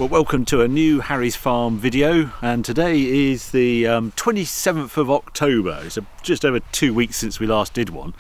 Well, welcome to a new Harry's Farm video, and today is the 27th of October. It's just over 2 weeks since we last did one,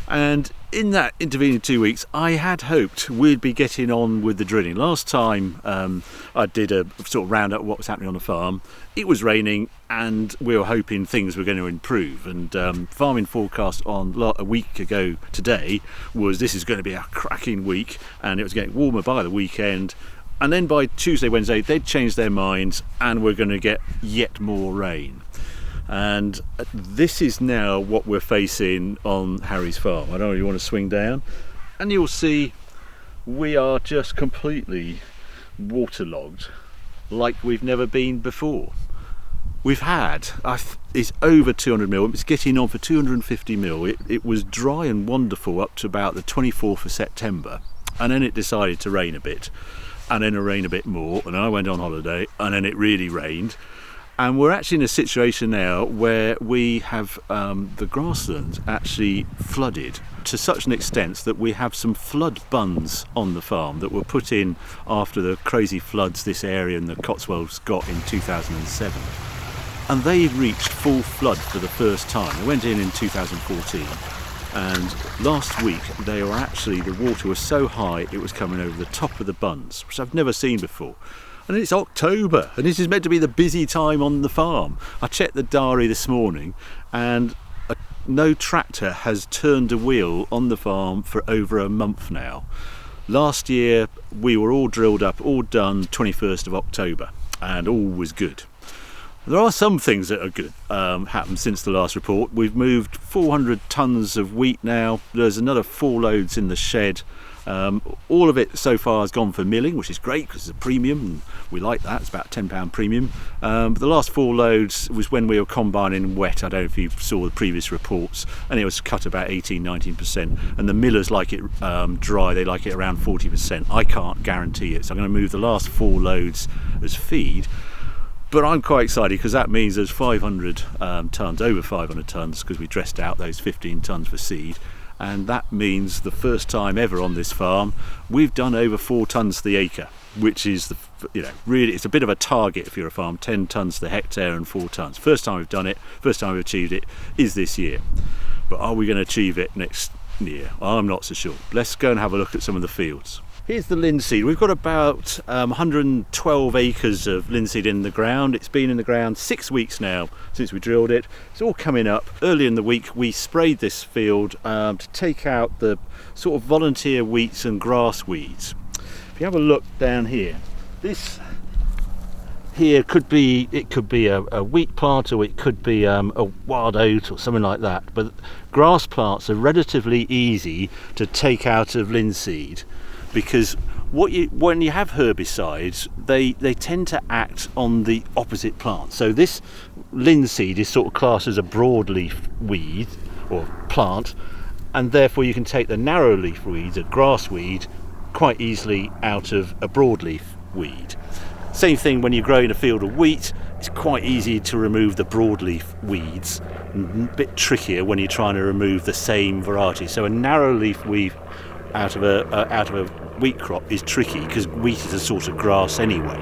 and in that intervening 2 weeks I had hoped we'd be getting on with the drilling. Last time I did a sort of round up what was happening on the farm. It was raining and we were hoping things were going to improve, and farming forecast on a week ago today was this is going to be a cracking week and it was getting warmer by the weekend. And then by Tuesday, Wednesday, they'd changed their minds and we're going to get yet more rain. And this is now what we're facing on Harry's Farm. I don't know if you want to swing down. And you'll see we are just completely waterlogged like we've never been before. We've had, it's over 200 mil, it's getting on for 250 mil. It was dry and wonderful up to about the 24th of September. And then it decided to rain a bit. And then it rained a bit more, and I went on holiday, and then it really rained. And we're actually in a situation now where we have the grasslands actually flooded to such an extent that we have some flood bunds on the farm that were put in after the crazy floods this area in the Cotswolds got in 2007. And they reached full flood for the first time. They went in 2014. And last week the water was so high it was coming over the top of the bunds, which I've never seen before. And it's October and this is meant to be the busy time on the farm. I checked the diary this morning and no tractor has turned a wheel on the farm for over a month now. Last year we were all drilled up, all done 21st of October, and all was good. There are some things that are good happened since the last report. We've moved 400 tonnes of wheat now. There's another 4 loads in the shed. All of it so far has gone for milling, which is great because it's a premium and we like that. It's about £10 premium. But the last 4 loads was when we were combining wet. I don't know if you saw the previous reports, and it was cut about 18-19%. And the millers like it dry, they like it around 40%. I can't guarantee it, so I'm going to move the last 4 loads as feed. But I'm quite excited because that means there's 500 tonnes, over 500 tonnes, because we dressed out those 15 tonnes for seed. And that means the first time ever on this farm, we've done over 4 tonnes to the acre, which is, really, it's a bit of a target if you're a farm, 10 tonnes to the hectare and 4 tonnes. First time we've done it, first time we've achieved it is this year. But are we going to achieve it next year? I'm not so sure. Let's go and have a look at some of the fields. Here's the linseed. We've got about 112 acres of linseed in the ground. It's been in the ground 6 weeks now since we drilled it. It's all coming up. Early in the week we sprayed this field to take out the sort of volunteer weeds and grass weeds. If you have a look down here, this here could be a wheat plant, or it could be a wild oat or something like that. But grass plants are relatively easy to take out of linseed, because when you have herbicides, they tend to act on the opposite plant. So this linseed is sort of classed as a broadleaf weed or plant, and therefore you can take the narrow leaf weeds, a grass weed, quite easily out of a broadleaf weed. Same thing when you're growing a field of wheat, it's quite easy to remove the broadleaf weeds, a bit trickier when you're trying to remove the same variety. So a narrow leaf weed out of a wheat crop is tricky because wheat is a sort of grass anyway.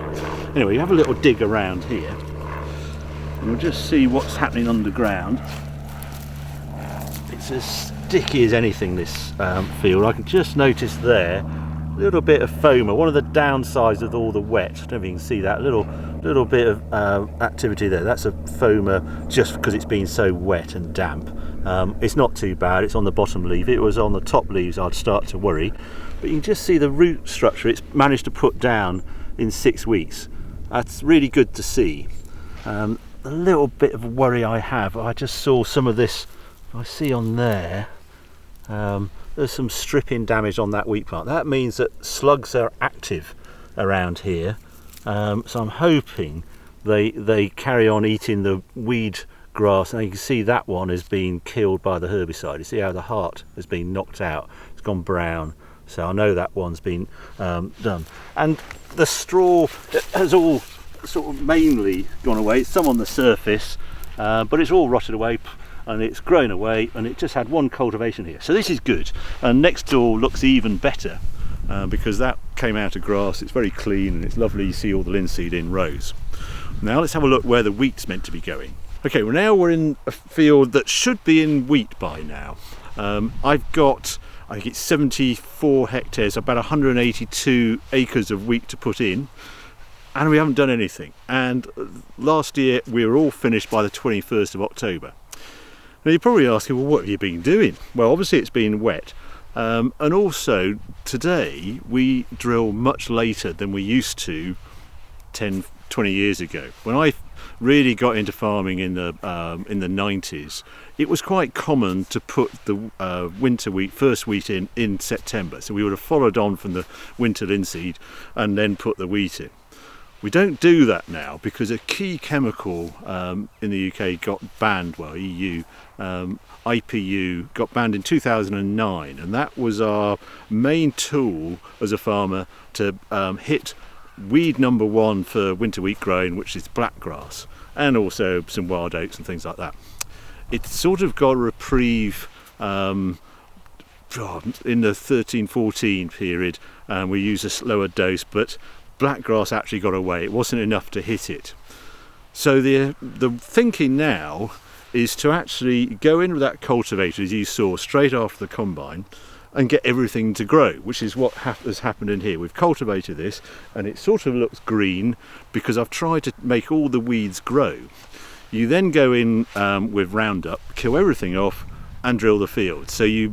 Anyway, you have a little dig around here and we'll just see what's happening underground. It's as sticky as anything, this field. I can just notice there a little bit of foamer. One of the downsides of all the wet, I don't know if you can see that little bit of activity there. That's a foamer just because it's been so wet and damp. It's not too bad. It's on the bottom leaf. If it was on the top leaves I'd start to worry, but you can just see the root structure it's managed to put down in 6 weeks. That's really good to see. A little bit of worry I have, I just saw some of this, I see on there, there's some stripping damage on that wheat plant. That means that slugs are active around here, so I'm hoping they carry on eating the weed grass. And you can see that one is being killed by the herbicide. You see how the heart has been knocked out, it's gone brown, so I know that one's been done. And the straw has all sort of mainly gone away. It's some on the surface, but it's all rotted away and it's grown away, and it just had one cultivation here, so this is good. And next door looks even better. because that came out of grass. It's very clean and it's lovely. You see all the linseed in rows. Now let's have a look where the wheat's meant to be going. Okay, well now we're in a field that should be in wheat by now. I've got, I think it's 74 hectares, about 182 acres of wheat to put in, and we haven't done anything. And last year we were all finished by the 21st of October. Now you're probably asking, well, what have you been doing? Well, obviously it's been wet, and also today we drill much later than we used to 10, 20 years ago. When I really got into farming in the 90s, it was quite common to put the winter wheat, first wheat in September. So we would have followed on from the winter linseed and then put the wheat in. We don't do that now because a key chemical in the UK got banned, well, EU, IPU got banned in 2009, and that was our main tool as a farmer to hit weed number one for winter wheat growing, which is blackgrass, and also some wild oats and things like that. It's sort of got a reprieve in the 13-14 period, and we use a slower dose, but blackgrass actually got away. It wasn't enough to hit it. So the thinking now is to actually go in with that cultivator, as you saw, straight after the combine, and get everything to grow, which is what has happened in here. We've cultivated this and it sort of looks green because I've tried to make all the weeds grow. You then go in with Roundup, kill everything off and drill the field. So you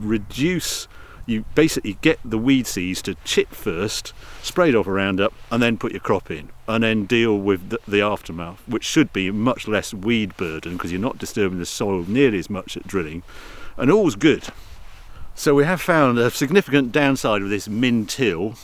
basically get the weed seeds to chip first, sprayed off a Roundup, and then put your crop in, and then deal with the aftermath, which should be much less weed burden because you're not disturbing the soil nearly as much at drilling, and all's good. So we have found a significant downside with this min-till.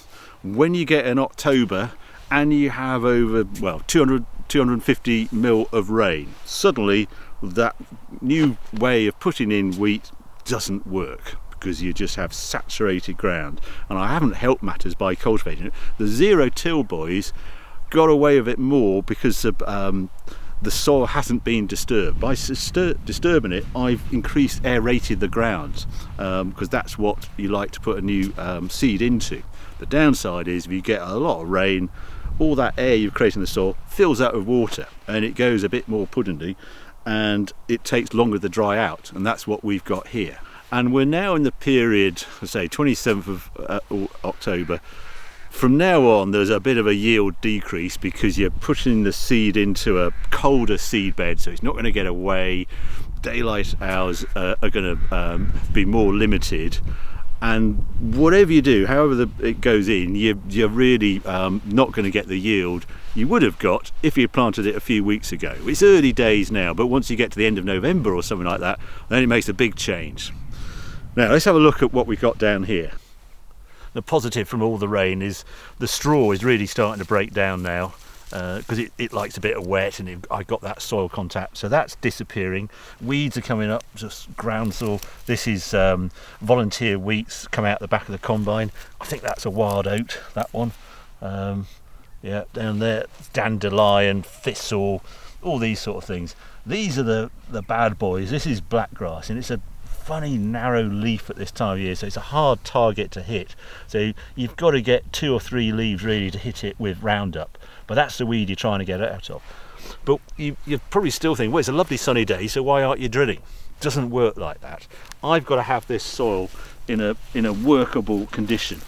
When you get in October and you have over, well, 250 mil of rain, suddenly that new way of putting in wheat doesn't work because you just have saturated ground. And I haven't helped matters by cultivating it. The zero-till boys got away with it more because the soil hasn't been disturbed. By disturbing it, I've aerated the ground because that's what you like to put a new seed into. The downside is if you get a lot of rain, all that air you've created in the soil fills out with water and it goes a bit more puddingy and it takes longer to dry out, and that's what we've got here. And we're now in the period, I say 27th of October. From now on there's a bit of a yield decrease because you're pushing the seed into a colder seed bed, so it's not going to get away. Daylight hours are going to be more limited, and whatever you do, however it goes in, you're really not going to get the yield you would have got if you planted it a few weeks ago. It's early days now, but once you get to the end of November or something like that, then it makes a big change. Now let's have a look at what we've got down here. The positive from all the rain is the straw is really starting to break down now because it likes a bit of wet, and I got that soil contact, so that's disappearing. Weeds are coming up, just groundsel. This is volunteer wheats come out the back of the combine. I think that's a wild oat, that one. Yeah, down there, dandelion, thistle, all these sort of things. These are the bad boys. This is blackgrass, and it's a funny narrow leaf at this time of year, so it's a hard target to hit. So you've got to get 2 or 3 leaves really to hit it with Roundup, but that's the weed you're trying to get out of. But you probably still think, well, it's a lovely sunny day, so why aren't you drilling? It doesn't work like that. I've got to have this soil in a workable condition,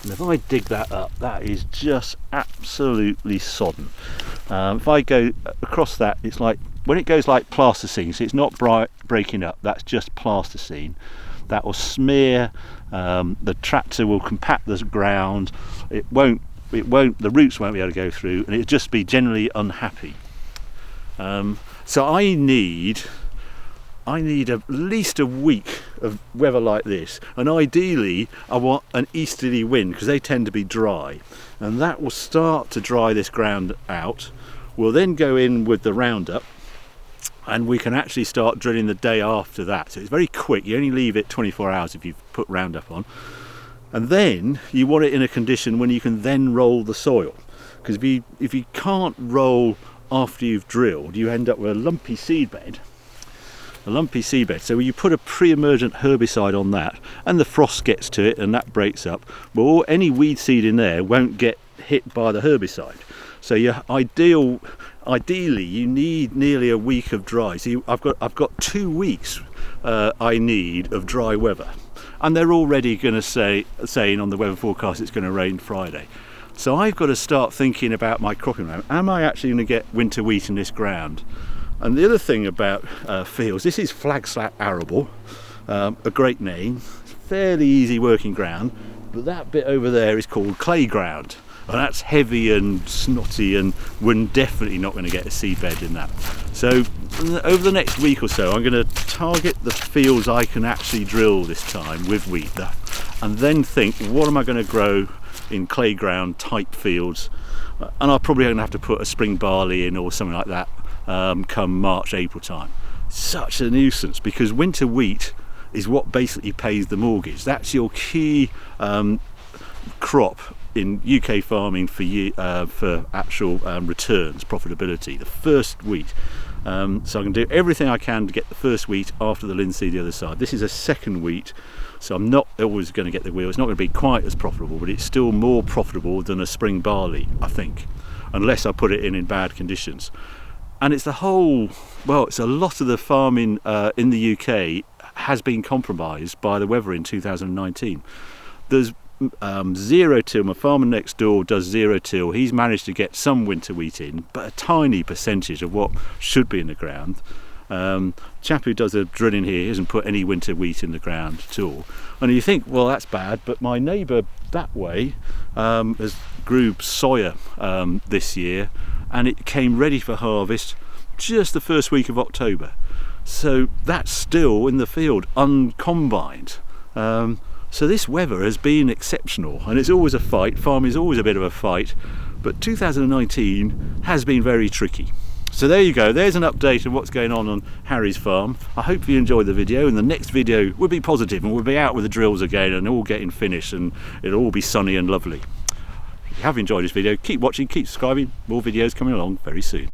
and if I dig that up, that is just absolutely sodden. If I go across that, it's like when it goes like plasticine, so it's not breaking up, that's just plasticine. That will smear, the tractor will compact the ground, the roots won't be able to go through, and it'll just be generally unhappy. So I need at least a week of weather like this, and ideally I want an easterly wind because they tend to be dry, and that will start to dry this ground out. We'll then go in with the Roundup, and we can actually start drilling the day after that. So it's very quick, you only leave it 24 hours if you've put Roundup on, and then you want it in a condition when you can then roll the soil, because if you can't roll after you've drilled, you end up with a lumpy seed bed, a lumpy seedbed. So you put a pre-emergent herbicide on that, and the frost gets to it, and that breaks up. Well, any weed seed in there won't get hit by the herbicide. So ideally, you need nearly a week of dry. So I've got 2 weeks I need of dry weather, and they're already going to saying on the weather forecast it's going to rain Friday. So I've got to start thinking about my cropping round. Am I actually going to get winter wheat in this ground? And the other thing about fields, this is flagslap arable, a great name, fairly easy working ground, but that bit over there is called clay ground, and that's heavy and snotty, and we're definitely not going to get a seedbed in that. So over the next week or so, I'm going to target the fields I can actually drill this time with wheat, and then think, what am I going to grow in clay ground type fields? And I'm probably going to have to put a spring barley in or something like that come March, April time. Such a nuisance, because winter wheat is what basically pays the mortgage. That's your key crop in UK farming for actual returns, profitability, the first wheat. So I can do everything I can to get the first wheat after the linseed the other side. This is a second wheat, so I'm not always going to get the wheel. It's not going to be quite as profitable, but it's still more profitable than a spring barley, I think, unless I put it in bad conditions. And it's it's a lot of the farming in the UK has been compromised by the weather in 2019. There's zero till. My farmer next door does zero till. He's managed to get some winter wheat in, but a tiny percentage of what should be in the ground. Chap who does the drilling here hasn't put any winter wheat in the ground at all. And you think, well, that's bad, but my neighbour that way has grew soya this year, and it came ready for harvest just the first week of October. So that's still in the field, uncombined. So this weather has been exceptional, and it's always a fight. Farming is always a bit of a fight, but 2019 has been very tricky. So there you go, there's an update of what's going on Harry's farm. I hope you enjoyed the video, and the next video will be positive, and we'll be out with the drills again and all getting finished, and it'll all be sunny and lovely. If you have enjoyed this video, keep watching, keep subscribing, more videos coming along very soon.